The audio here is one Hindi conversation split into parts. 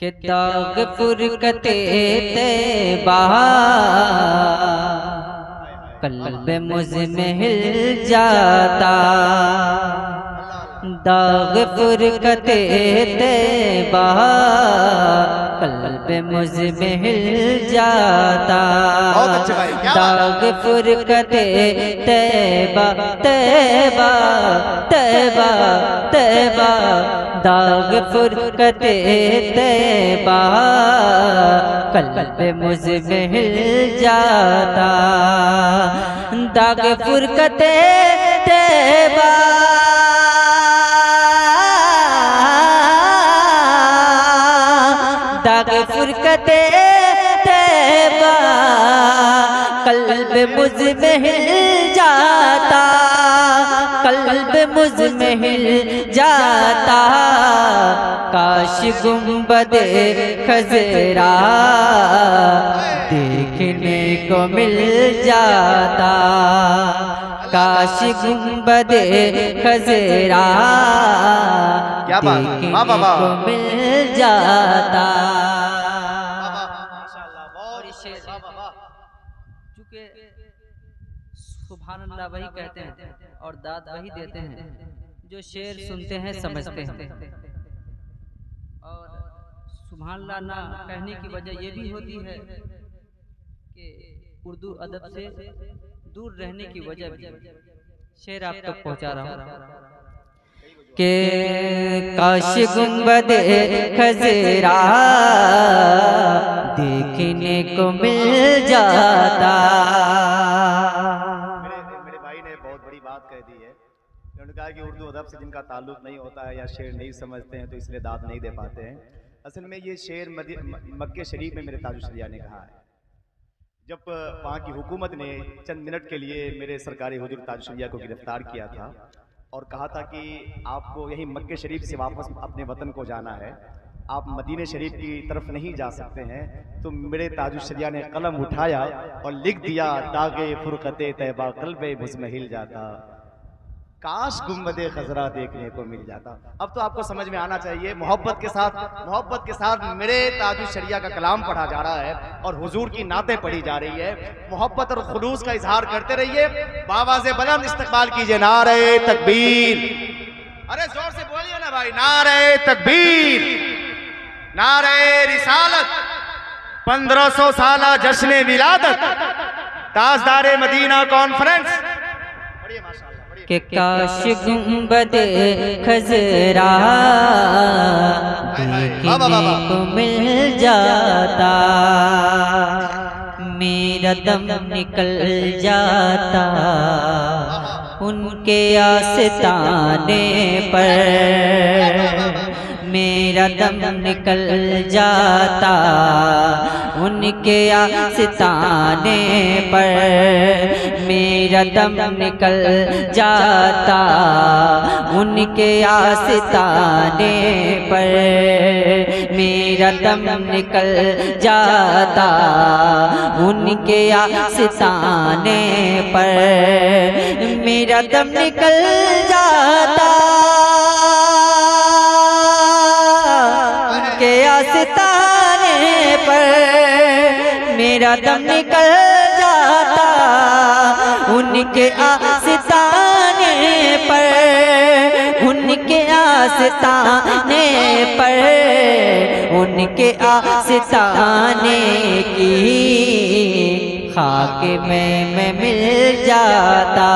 के दाग फुरकते तैबा कल्ब मुझ में हिल जाता। दाग फुरकते तैबा कल्ब मुझ में हिल जाता। दाग फुरकते तैबा तैबा तैबा तैबा दाग फुरकते तैबा कल्ब मुझ में हिल जाता। दाग फुरकते तैबा दाग फुरकते तैबा कल्ब मुझ में हिल जाता। कल्ब मुझ में हिल जाता। काश गुंबदे खजरा देखने को मिल जाता। काश गुंबदे खजरा देखने को मिल जाता। चूँकि सुभान अल्लाह वही कहते हैं और दाद वही देते हैं जो शेर सुनते हैं समझते हैं। और सुभान अल्लाह ना कहने की वजह ये भी होती है कि उर्दू अदब से दूर रहने की वजह भी शेर आप तक पहुंचा रहा हूँ के काश गुंबदे खजरा देखने को मिल जाता। मेरे भाई ने बहुत बड़ी बात कह दी है। उन्होंने कहा कि उर्दू अदब से जिनका ताल्लुक नहीं होता है या शेर नहीं समझते हैं तो इसलिए दाद नहीं दे पाते हैं। असल में ये शेर मक्के शरीफ में मेरे ताजुशरिया ने कहा है। जब वहाँ की हुकूमत ने चंद मिनट के लिए मेरे सरकारी हुजूर ताजुशरिया को गिरफ्तार किया था और कहा था कि आपको यही मक्के शरीफ से वापस अपने वतन को जाना है, आप मदीने शरीफ की तरफ नहीं जा सकते हैं, तो मेरे ताजुशरिया ने कलम उठाया और लिख दिया दागे फुरकते तैबा कल्बे मुझ में हिल जाता। काश गुंबदे खजरा देखने को मिल जाता। अब तो आपको समझ में आना चाहिए मोहब्बत के साथ मेरे ताजुशरिया का कलाम पढ़ा जा रहा है और हुजूर की नातें पढ़ी जा रही है। मोहब्बत और खुलूस का इजहार करते रहिए। बावाज़े बुलंद इस्तकबाल कीजिए नारे तकबीर। अरे जोर से बोलिए ना भाई, नारे तकबीर, नारे रिसालत, 1500 साला जश्न विलादत, ताजदारे मदीना कॉन्फ्रेंस। के काश गुंबदे खजरा देखने को मिल जाता। मेरा दम निकल जाता उनके आस्ताने पर। मेरा दम निकल जाता उनके आस्ताने पर। मेरा दम निकल जाता उनके आस्ताने पर। मेरा दम निकल जाता उनके आस्ताने पर। मेरा दम निकल जाता उनके आस्ताने पर। मेरा दम निकल जाता उनके आस्ताने पर। उनके आस्ताने पर। उनके आस्ताने की खाक में मैं मिल जाता।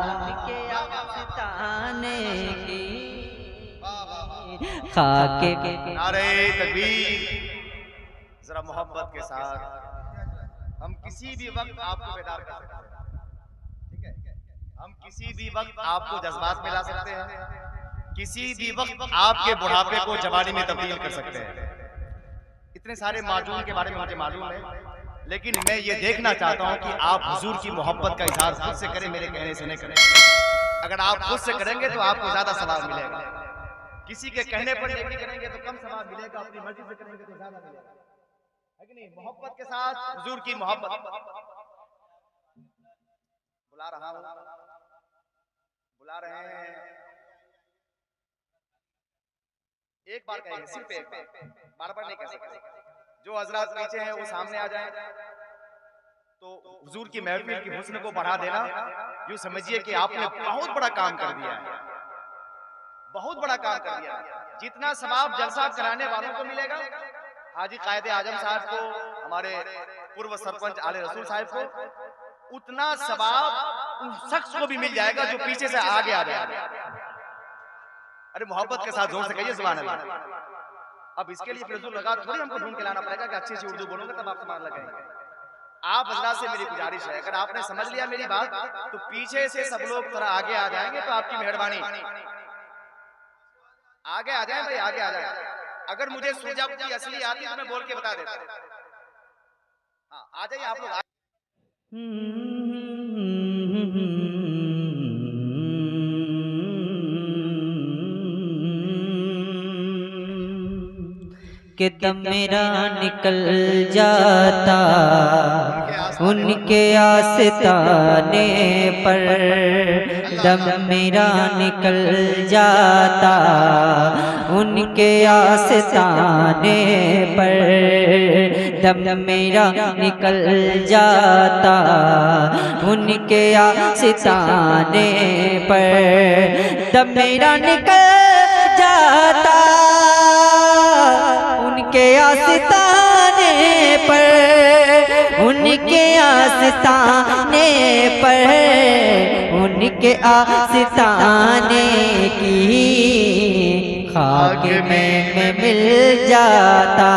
उनके आस्ताने की खाक में। नारे तकबीर। जरा मोहब्बत के साथ हम किसी भी वक्त आपको बेदार कर सकते हैं, ठीक है? हम किसी भी वक्त आपको जज्बात में ला सकते हैं, किसी भी वक्त आपके बुढ़ापे को जवानी में तब्दील कर सकते हैं। इतने सारे माजून के बारे में मुझे मालूम है, लेकिन मैं ये देखना चाहता हूँ कि आप हुजूर की मोहब्बत का इजहार खुद से करें, मेरे कहने से नहीं करें। अगर आप खुद से करेंगे तो आपको ज्यादा सवाब मिलेगा। किसी के कहने पर नेकी करेंगे तो कम सवाब मिलेगा, अपनी मर्जी से करेंगे तो ज्यादा मिलेगा, है कि नहीं? मोहब्बत के साथ हुजूर की मोहब्बत। बुला रहा हूं, बुला रहे हैं एक बार कहेंगे, सिर्फ एक बार बार नहीं कह सकते। जो हजरात नीचे हैं वो सामने आ जाएं। तो हुजूर की महफिल की हुस्न को बढ़ा देना, यूं समझिए कि आपने बहुत बड़ा काम कर दिया है, बहुत बड़ा काम कर दिया। जितना सवाब जलसा कराने वालों को मिलेगा, हाजी कायदे आजम साहब को, हमारे पूर्व सरपंच आले रसूल साहब को, उतना सवाब उस शख्स को भी मिल जाएगा जो पीछे से आगे आ जाएगा। अरे मोहब्बत के साथ जोर से कहिए सुभान अल्लाह। अब इसके लिए फिर लगा थोड़ी हमको ढूंढ के लाना पड़ेगा कि अच्छी उर्दू बोलोगे तब आप सुभान अल्लाह कहेंगे। आप हजरात से मेरी गुजारिश है, अगर आपने समझ लिया मेरी बात तो पीछे से सब लोग थोड़ा आगे आ जाएंगे तो आपकी मेहरबानी। आगे आ जाए भाई, आगे आ जाए। अगर मुझे सुजाब की असली आती तो मैं बोल के बता देता। हाँ आ जाइए आप लोग। कि दम मेरा निकल जाता उनके आस्ताने पर, दम मेरा निकल जाता उनके आस्ताने पर, दम मेरा निकल जाता उनके आस्ताने पर, दम मेरा निकल जाता उनके आस्ताने पर, उनके आस्ताने पर, उनके आस्ताने की खाक में मिल जाता,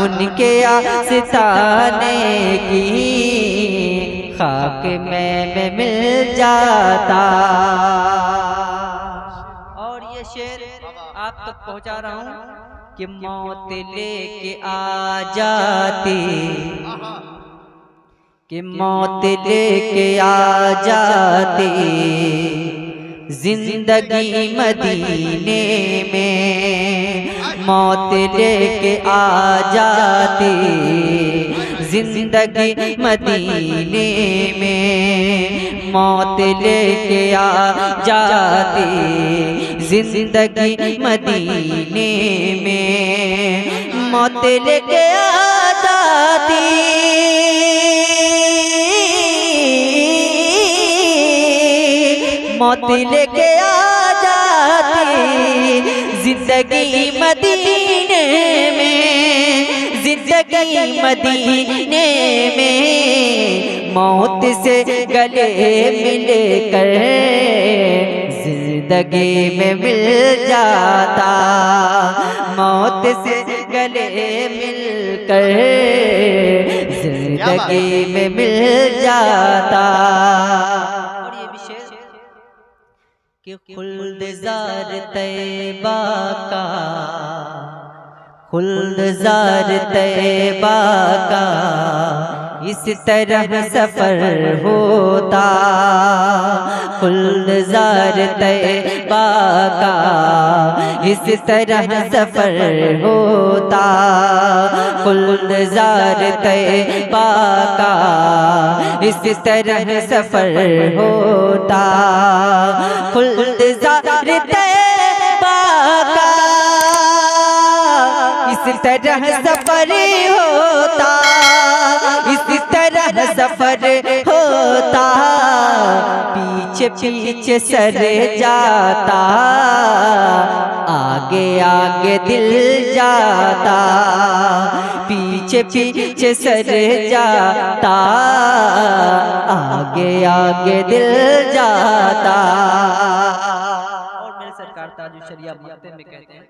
उनके आस्ताने की खाक में मिल जाता। और ये शेर आप तक पहुंचा रहा हूं कि मौत लेके आ जाती, कि मौत लेके आ जाती जिंदगी मदीने में, मौत लेके आ जाती जिंदगी मदीने में, मौत लेके आ जाती जिंदगी मदीने में, मौत लेके आ जाती मौत लेके आ जाती जिंदगी मदीने में, जिंदगी मदीने में, मौत से गले मिलकर जिंदगी में मिल जाता, मौत से गले मिलकर जिंदगी में मिल जाता। और ये विशेष कि खुल्द ज़ार तैबा का, खुल्द ज़ार तैबा का इस तरह सफर होता, खुल्द ज़ार तैबा का इस तरह सफर होता, खुल्द ज़ार तैबा का इस तरह सफर होता, खुल्द ज़ार तैबा का इस तरह सफर होता, इस तरह सफर होता, पीछे पीछे सर जाता, आगे आगे दिल जाता, पीछे पीछे सर जाता, आगे आगे दिल जाता। और मेरे सरकार ताजुल शरिया मकते में कहते हैं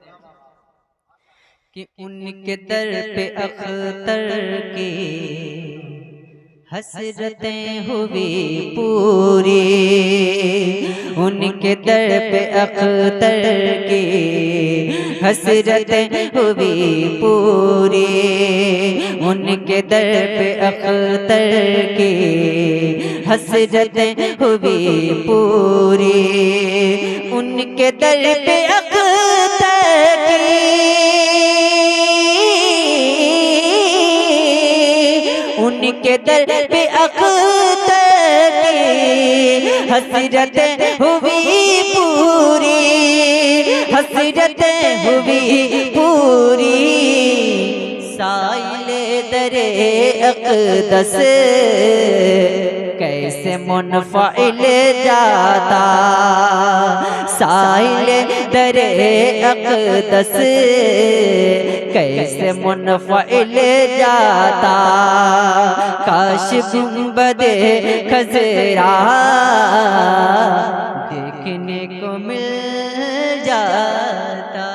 कि उनके दर पे अख्तर की हसरतें हुई पूरी, उनके दर पे अख्तर की हसरतें हुई पूरी, उनके दर पे अख्तर की हसरतें हुई पूरी, उनके दर पे अख्तर की उनके दर पे अख्तर की हसरत हुई पूरी, हसरतें हुई पूरी, साइले दरे अक़दस कैसे मुनफ़इल जाता, साइले दरे अक़दस कैसे मुनफ़इल जाता। काश गुंबदे खज़रा देखने को मिल जाता।